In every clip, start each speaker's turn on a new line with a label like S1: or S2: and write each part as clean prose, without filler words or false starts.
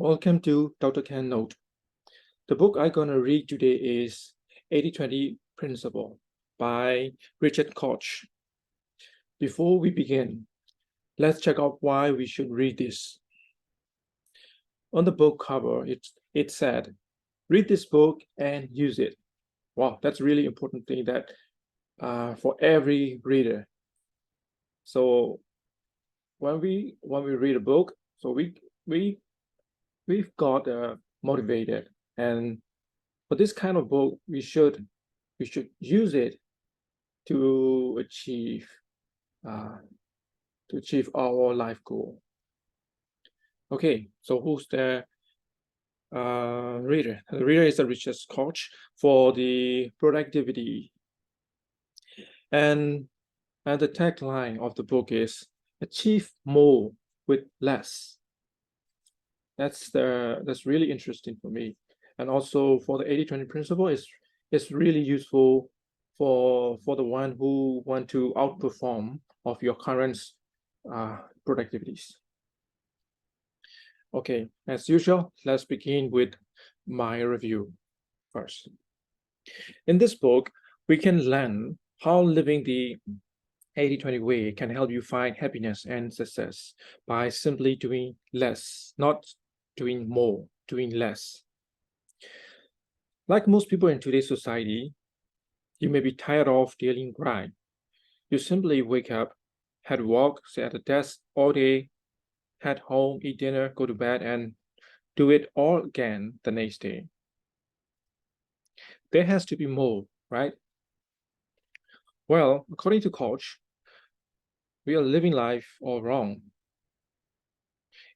S1: Welcome to Dr. Ken Note. The book I'm going to read today is 80-20 Principle by Richard Koch. Before we begin, let's check out why we should read this. On the book cover, it said, read this book and use it. Wow, that's a really important thing that for every reader. So when we read a book, so we've got motivated, and for this kind of book, we should use it to achieve our life goal. Okay, so who's the reader? The reader is Richard Koch for the productivity, and the tagline of the book is achieve more with less. That's really interesting for me, and also for the 80-20 principle is really useful for the one who want to outperform of your current productivities. Okay, as usual, let's begin with my review first. In this book, we can learn how living the 80-20 way can help you find happiness and success by simply doing less, not doing more, doing less. Like most people in today's society, you may be tired of daily grind. You simply wake up, head work, sit at the desk all day, head home, eat dinner, go to bed, and do it all again the next day. There has to be more, right? Well, according to Koch, we are living life all wrong.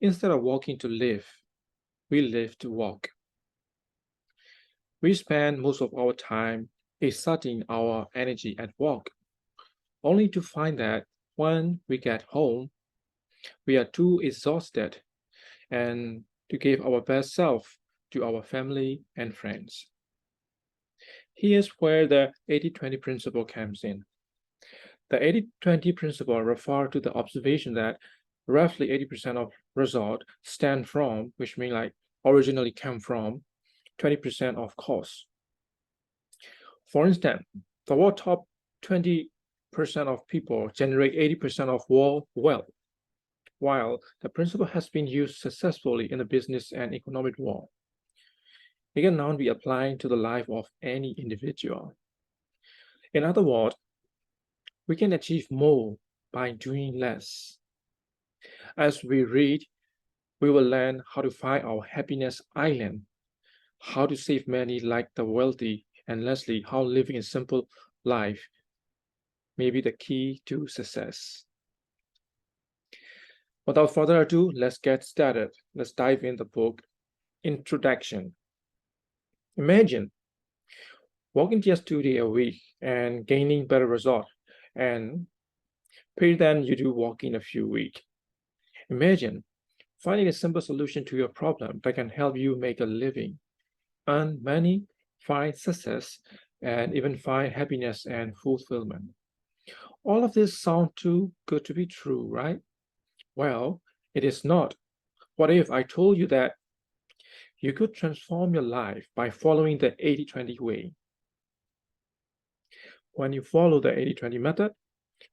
S1: Instead of walking to live, we live to walk. We spend most of our time exerting our energy at work, only to find that when we get home, we are too exhausted and to give our best self to our family and friends. Here's where the 80-20 principle comes in. The 80-20 principle refers to the observation that roughly 80% of result stem from, which means like originally come from, 20% of cost. For instance, the world top 20% of people generate 80% of world wealth, while the principle has been used successfully in the business and economic world. It can now be applied to the life of any individual. In other words, we can achieve more by doing less. As we read, we will learn how to find our happiness island, how to save money like the wealthy, and lastly, how living a simple life may be the key to success. Without further ado, let's get started. Let's dive in the book. Introduction. Imagine working just 2 days a week and gaining better results, and better than you do working a few weeks. Imagine finding a simple solution to your problem that can help you make a living, earn money, find success, and even find happiness and fulfillment. All of this sounds too good to be true, right? Well, it is not. What if I told you that you could transform your life by following the 80-20 way? When you follow the 80-20 method,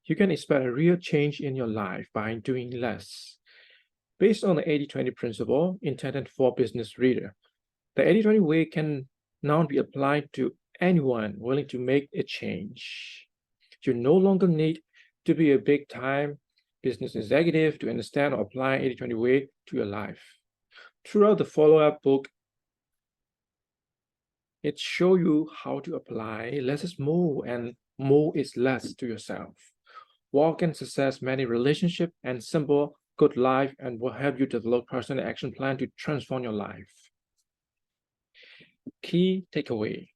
S1: you can expect a real change in your life by doing less. Based on the 80-20 principle intended for business reader, the 80-20 way can now be applied to anyone willing to make a change. You no longer need to be a big-time business executive to understand or apply 80-20 way to your life. Throughout the follow-up book, it shows you how to apply less is more and more is less to yourself. Work and success, many relationship, and simple good life, and will help you develop personal action plan to transform your life. Key takeaway.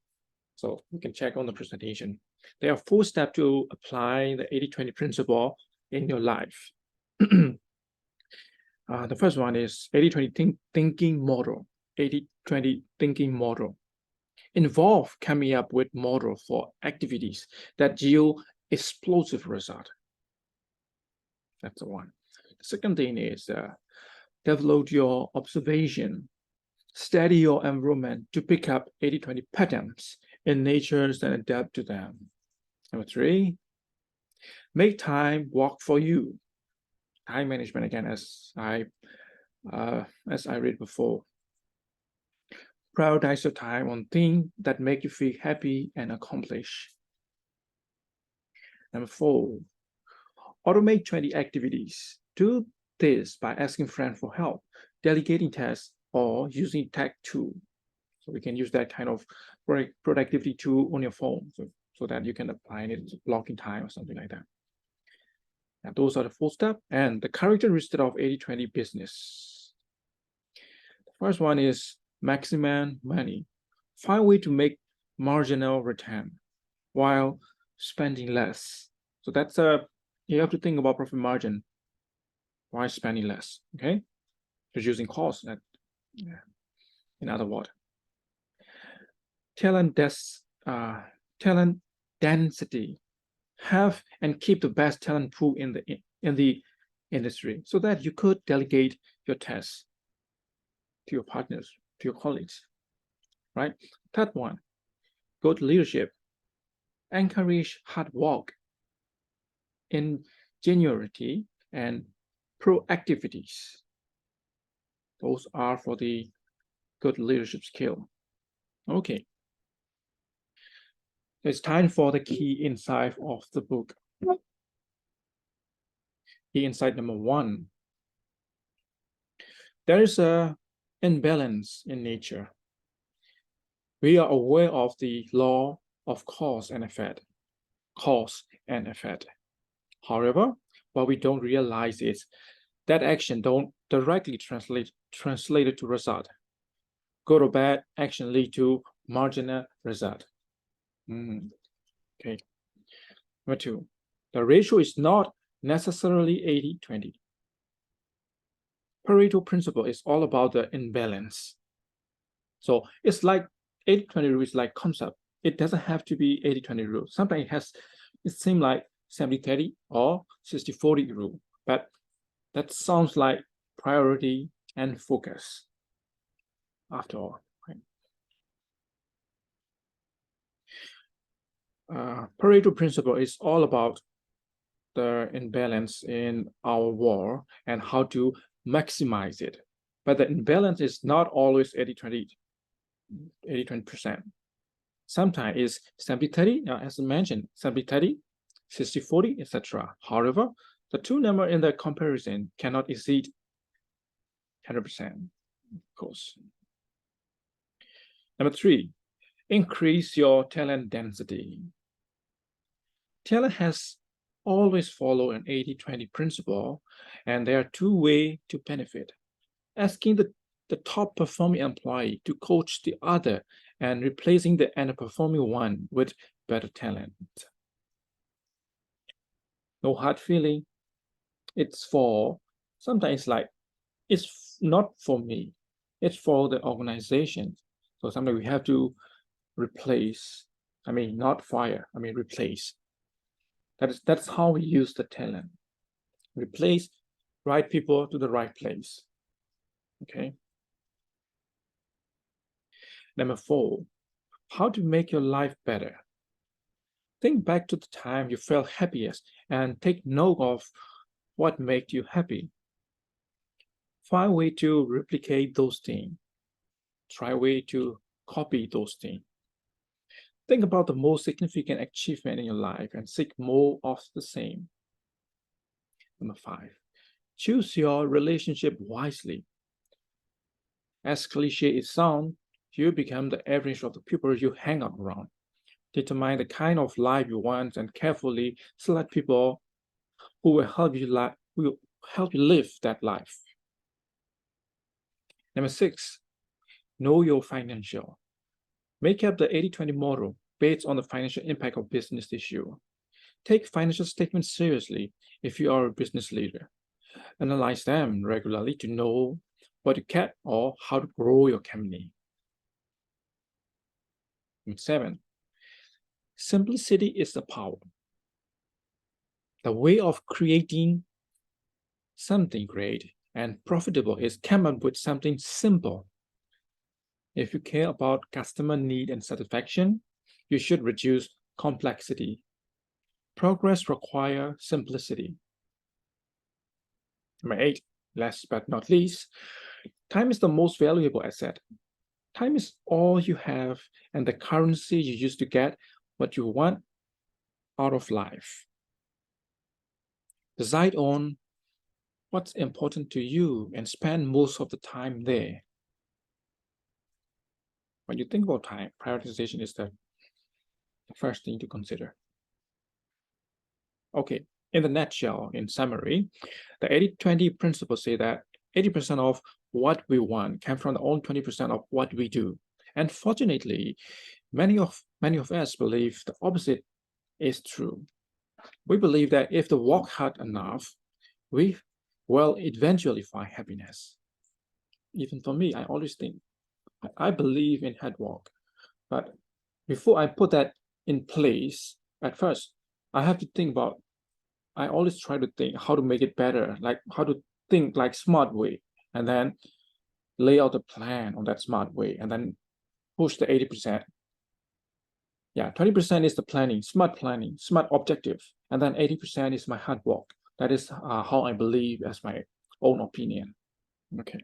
S1: So we can check on the presentation. There are 4 steps to apply the 80-20 principle in your life. The first one is 80-20 thinking model. 80-20 thinking model. Involve coming up with model for activities that yield explosive result. That's the one. The second thing is develop your observation, study your environment to pick up 80-20 patterns in nature and adapt to them. Number 3, make time work for you. Time management, again, as I read before. Prioritize your time on things that make you feel happy and accomplished. Number 4, automate 20 activities. Do this by asking friends for help, delegating tasks, or using tech tool. So we can use that kind of productivity tool on your phone so that you can apply it to blocking time or something like that. Now, those are the 4 steps and the characteristic of 80-20 business. The first one is maximum money. Find a way to make marginal return while spending less. So that's you have to think about profit margin while spending less. Okay, reducing costs. In other words, talent density. Have and keep the best talent pool in the industry so that you could delegate your tasks to your partners, to your colleagues, right? Third one, good leadership. Encourage hard work, ingenuity, and proactivities. Those are for the good leadership skill. Okay. It's time for the key insight of the book. Key insight number 1. There is an imbalance in nature. We are aware of the law of cause and effect. However, what we don't realize is that action don't directly translate to result. Good or bad action lead to marginal result. Okay. Number 2, the ratio is not necessarily 80-20. Pareto principle is all about the imbalance. So it's like 80-20 rule is like concept. It doesn't have to be 80-20 rule. Sometimes it seems like 70-30 or 60-40 rule, but that sounds like priority and focus after all. Pareto principle is all about the imbalance in our world and how to maximize it. But the imbalance is not always 80-20%. Sometimes it's 70-30, as I mentioned, 70-30, 60-40, etc. However, the two numbers in the comparison cannot exceed 100%, of course. Number 3, increase your talent density. Talent has always followed an 80-20 principle, and there are 2 ways to benefit. Asking the top performing employee to coach the other and replacing the underperforming one with better talent. No hard feeling. It's for, sometimes like, it's not for me. It's for the organization. So sometimes we have to replace, not fire, replace. That's how we use the talent. Replace right people to the right place. Okay. Number 4, how to make your life better. Think back to the time you felt happiest and take note of what made you happy. Find a way to replicate those things. Try a way to copy those things. Think about the most significant achievement in your life and seek more of the same. Number 5, choose your relationship wisely. As cliche it sounds, you become the average of the people you hang out around. Determine the kind of life you want and carefully select people who will help you live that life. Number 6, know your financial. Make up the 80-20 model based on the financial impact of business issue. Take financial statements seriously if you are a business leader. Analyze them regularly to know what to cut or how to grow your company. Number 7, simplicity is the power. The way of creating something great and profitable is come up with something simple. If you care about customer need and satisfaction, you should reduce complexity. Progress requires simplicity. Number 8, last but not least, time is the most valuable asset. Time is all you have and the currency you use to get what you want out of life. Decide on what's important to you and spend most of the time there. When you think about time, prioritization is the first thing to consider. Okay, in the nutshell, in summary, the 80-20 principle say that 80% of what we want comes from the only 20% of what we do. And fortunately, many of us believe the opposite is true. We believe that if we work hard enough, we will eventually find happiness. Even for me, I always think, I believe in hard work. But before I put that in place, at first, I have to think about, I always try to think how to make it better, like how to think like smart way, and then lay out a plan on that smart way, and then push the 80%. Yeah, 20% is the planning, smart objective, and then 80% is my hard work. That is how I believe as my own opinion. Okay.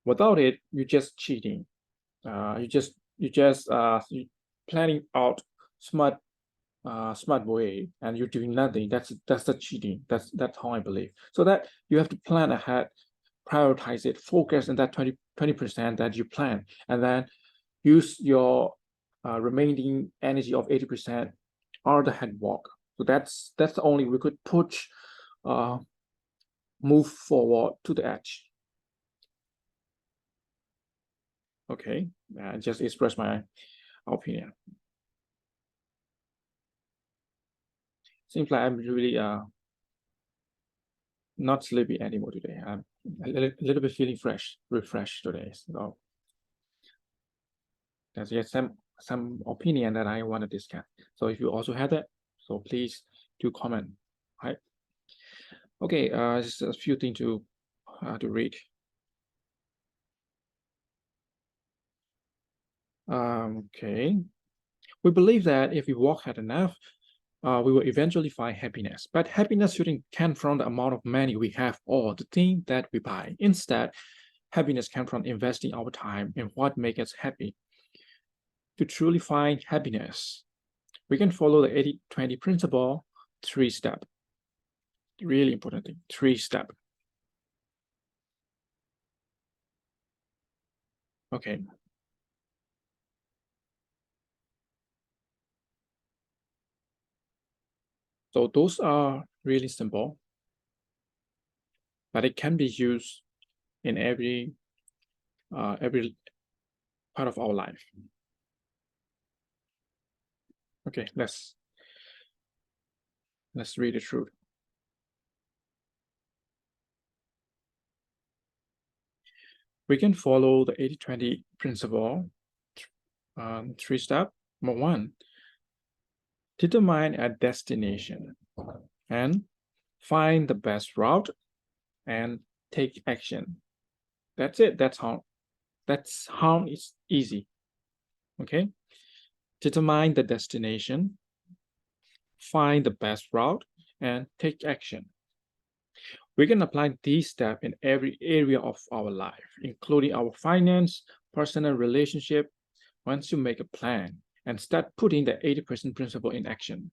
S1: Without it, you're just cheating. You planning out smart way and you're doing nothing. That's the cheating. That's how I believe. So that you have to plan ahead, prioritize it, focus on that 20% that you plan, and then use your remaining energy of 80% on the hard work. So that's the only we could push move forward to the edge. Okay, just express my opinion. Seems like I'm really not sleepy anymore today. I'm a little bit feeling refreshed today. So that's just some opinion that I want to discuss. So if you also had that, so please do comment. Right. Okay, just a few things to read. Okay, we believe that if we work hard enough, we will eventually find happiness. But happiness shouldn't come from the amount of money we have or the thing that we buy. Instead, happiness comes from investing our time in what makes us happy. To truly find happiness, we can follow the 80-20 principle, 3-step. Really important thing, 3-step. Okay. So those are really simple, but it can be used in every part of our life. Okay, let's read it through. We can follow the 80-20 principle, 3-step. Number 1, determine a destination and find the best route and take action. That's it. That's how it's easy. Okay. Determine the destination, find the best route, and take action. We can apply these steps in every area of our life, including our finance, personal relationship. Once you make a plan and start putting the 80% principle in action,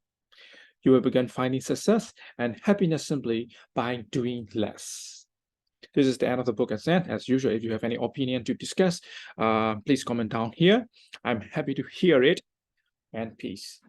S1: you will begin finding success and happiness simply by doing less. This is the end of the book as usual. If you have any opinion to discuss, please comment down here. I'm happy to hear it, and peace.